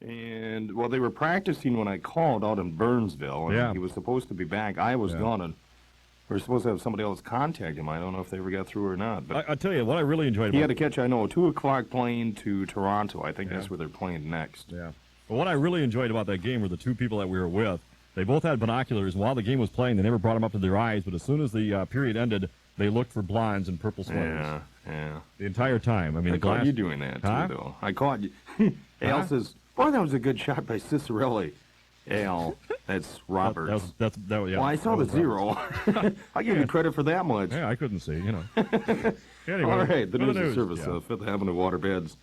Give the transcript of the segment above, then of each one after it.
And, well, they were practicing when I called out in Burnsville, and he was supposed to be back. I was gone, and we were supposed to have somebody else contact him. I don't know if they ever got through or not. But I'll tell you, what I really enjoyed he had to catch, I know, a 2 o'clock plane to Toronto. I think that's where they're playing next. Yeah. But what I really enjoyed about that game were the two people that we were with. They both had binoculars, and while the game was playing, they never brought them up to their eyes, but as soon as the period ended, they looked for blinds and purple sweaters. Yeah. The entire time. I mean, I caught you doing that, too, though. I caught you. Al says, boy, that was a good shot by Cicerelli. Al, that's Roberts. Well, I saw the zero. I give you credit for that much. Yeah, I couldn't see, Anyway. All right, the news and service of Fifth Avenue Waterbeds.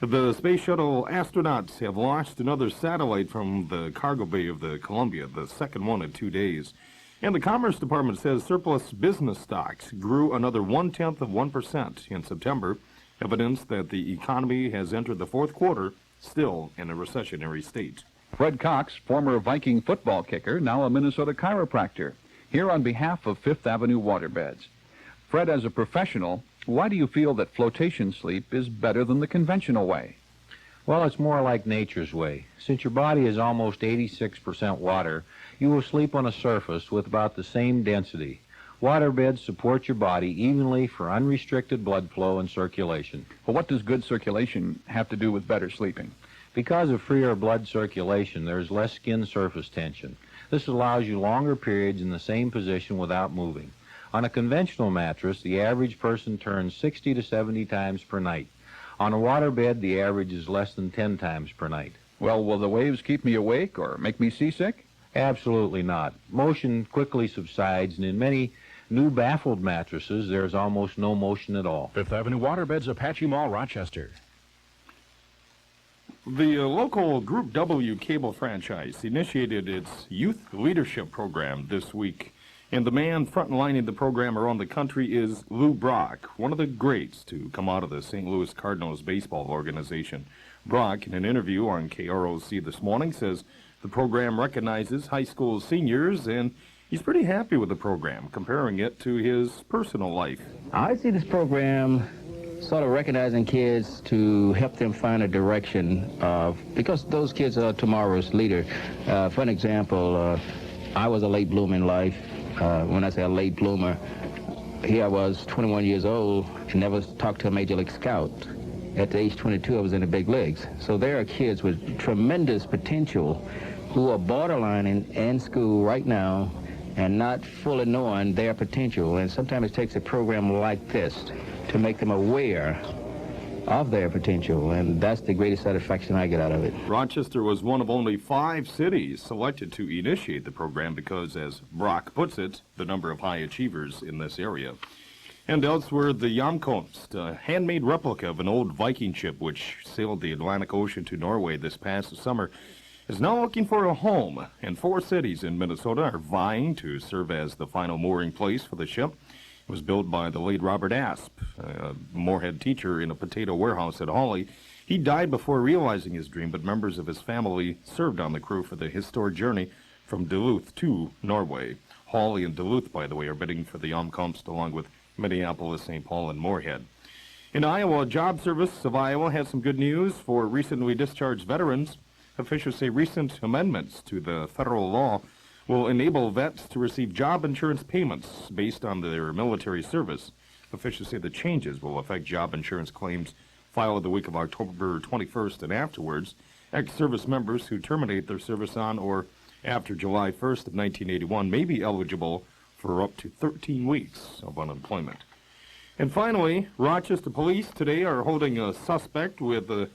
The Space Shuttle astronauts have launched another satellite from the cargo bay of the Columbia, the second one in 2 days. And the Commerce Department says surplus business stocks grew another 0.1% in September, evidence that the economy has entered the fourth quarter still in a recessionary state. Fred Cox, former Viking football kicker, now a Minnesota chiropractor, here on behalf of Fifth Avenue Waterbeds. Fred, as a professional, why do you feel that flotation sleep is better than the conventional way? Well, it's more like nature's way. Since your body is almost 86% water, you will sleep on a surface with about the same density. Waterbeds support your body evenly for unrestricted blood flow and circulation. Well, what does good circulation have to do with better sleeping? Because of freer blood circulation, there's less skin surface tension. This allows you longer periods in the same position without moving. On a conventional mattress, the average person turns 60 to 70 times per night. On a waterbed, the average is less than 10 times per night. Well, will the waves keep me awake or make me seasick? Absolutely not. Motion quickly subsides, and in many new baffled mattresses, there's almost no motion at all. Fifth Avenue Waterbeds, Apache Mall, Rochester. The local Group W cable franchise initiated its youth leadership program this week. And the man frontlining the program around the country is Lou Brock, one of the greats to come out of the St. Louis Cardinals baseball organization. Brock, in an interview on KROC this morning, says the program recognizes high school seniors, and he's pretty happy with the program, comparing it to his personal life. I see this program sort of recognizing kids to help them find a direction, because those kids are tomorrow's leader. For an example, I was a late bloomer in life. When I say a late bloomer, here I was 21 years old and never talked to a major league scout. At the age 22, I was in the big leagues. So there are kids with tremendous potential who are borderline in school right now and not fully knowing their potential. And sometimes it takes a program like this to make them aware of their potential, and that's the greatest satisfaction I get out of it. Rochester was one of only 5 cities selected to initiate the program because, as Brock puts it, the number of high achievers in this area. And elsewhere, the Jamkomst, a handmade replica of an old Viking ship which sailed the Atlantic Ocean to Norway this past summer, is now looking for a home, and 4 cities in Minnesota are vying to serve as the final mooring place for the ship. It was built by the late Robert Asp, a Moorhead teacher in a potato warehouse at Hawley. He died before realizing his dream, but members of his family served on the crew for the historic journey from Duluth to Norway. Hawley and Duluth, by the way, are bidding for the Jamkomst along with Minneapolis, St. Paul, and Moorhead. In Iowa, Job Service of Iowa has some good news for recently discharged veterans. Officials say recent amendments to the federal law will enable vets to receive job insurance payments based on their military service. Officials say the changes will affect job insurance claims filed the week of October 21st and afterwards. Ex-service members who terminate their service on or after July 1st of 1981 may be eligible for up to 13 weeks of unemployment. And finally, Rochester police today are holding a suspect with a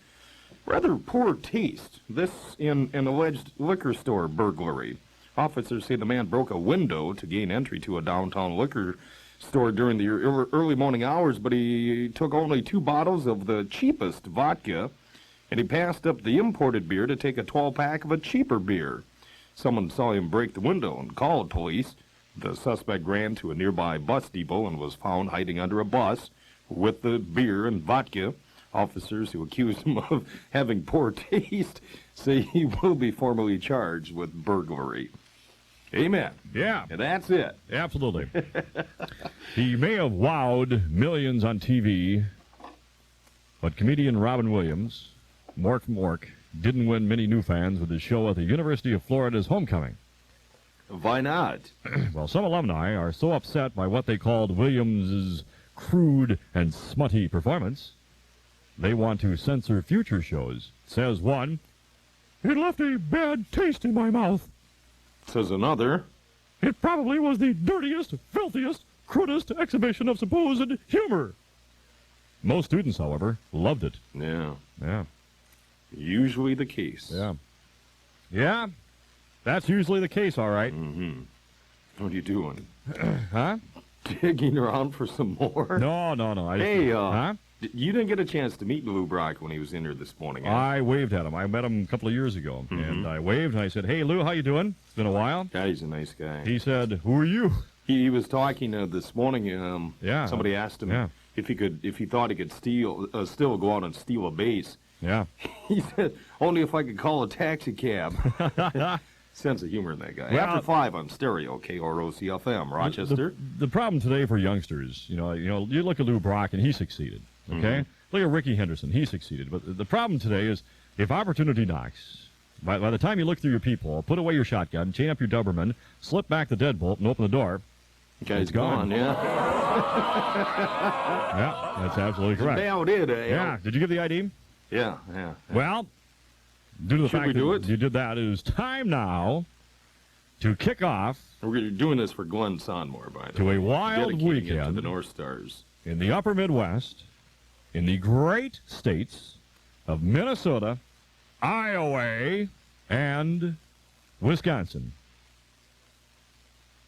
rather poor taste. This in an alleged liquor store burglary. Officers say the man broke a window to gain entry to a downtown liquor store during the early morning hours, but he took only 2 bottles of the cheapest vodka, and he passed up the imported beer to take a 12-pack of a cheaper beer. Someone saw him break the window and called police. The suspect ran to a nearby bus depot and was found hiding under a bus with the beer and vodka. Officers who accused him of having poor taste say he will be formally charged with burglary. Amen. Yeah. And that's it. Absolutely. He may have wowed millions on TV, but comedian Robin Williams, Mork from Mork, didn't win many new fans with his show at the University of Florida's homecoming. Why not? Well, some alumni are so upset by what they called Williams' crude and smutty performance, they want to censor future shows. Says one, "It left a bad taste in my mouth." Says another, "It probably was the dirtiest, filthiest, crudest exhibition of supposed humor." Most students, however, loved it. yeah, Yeah. usually the case. Yeah. Yeah. That's usually the case, all right. Mm-hmm. What are you doing? Huh? Digging around for some more? No. Hey, huh? You didn't get a chance to meet Lou Brock when he was in here this morning. eh? I waved at him. I met him a couple of years ago, and I waved, and I said, "Hey, Lou, how you doing? It's been a while." Yeah, he's a nice guy. He said, "Who are you?" He was talking this morning. Yeah. Somebody asked him Yeah. if he thought he could still go out and steal a base. Yeah. He said, "Only if I could call a taxi cab." Sense of humor in that guy. Well, After 5 on stereo, KROC-FM, Rochester. The problem today for youngsters, you look at Lou Brock, and he succeeded, okay? Look at Ricky Henderson, he succeeded. But the problem today is if opportunity knocks, by the time you look through your peephole, put away your shotgun, chain up your Doberman, slip back the deadbolt, and open the door, Guy's it's gone. yeah. Yeah, that's absolutely correct. Nailed it, eh? Yeah, did you give the ID? Yeah. Well, due to the Should fact we do that it? you did that, it is time now to kick off We're doing this for Glenn Sonmore, by the to way. a wild Dedicating it to weekend the North Stars. in the upper Midwest, in the great states of Minnesota, Iowa, and Wisconsin.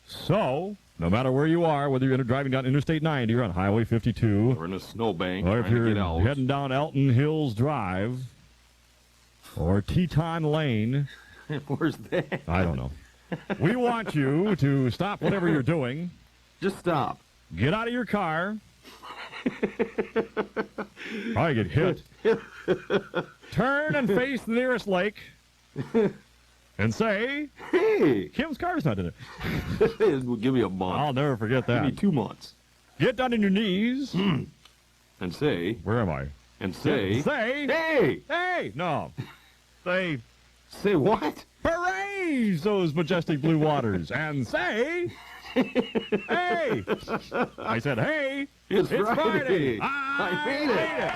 So, no matter where you are, whether you're driving down Interstate 90 or on Highway 52, We're in a snowbank or if trying to you're get out. heading down Elton Hills Drive or Teton Lane, Where's that? I don't know. We want you to stop whatever you're doing, Just stop. get out of your car, probably get hit, turn and face the nearest lake, and say, Hey! "Kim's car's not in it." We'll give you a month. I'll never forget Give me that. 2 months. Get down on your knees. And say, Where am I? say, hey! Hey, no. Say, Say what? "Praise those majestic blue waters," and say, "Hey." I said, "Hey, It's Friday. Friday. I made it.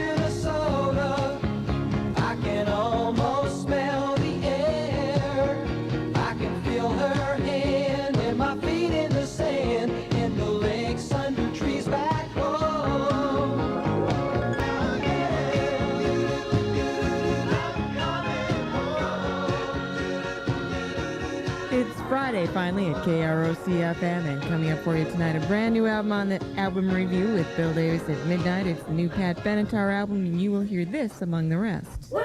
Minnesota, I can almost smell the air. I can feel her hand and my feet in the sand, in the lakes under trees back home. It's Friday finally at KROC-FM, and coming up for you tonight, a brand new album on the album review with Bill Davis at midnight. It's the new Pat Benatar album, and you will hear this among the rest. Well,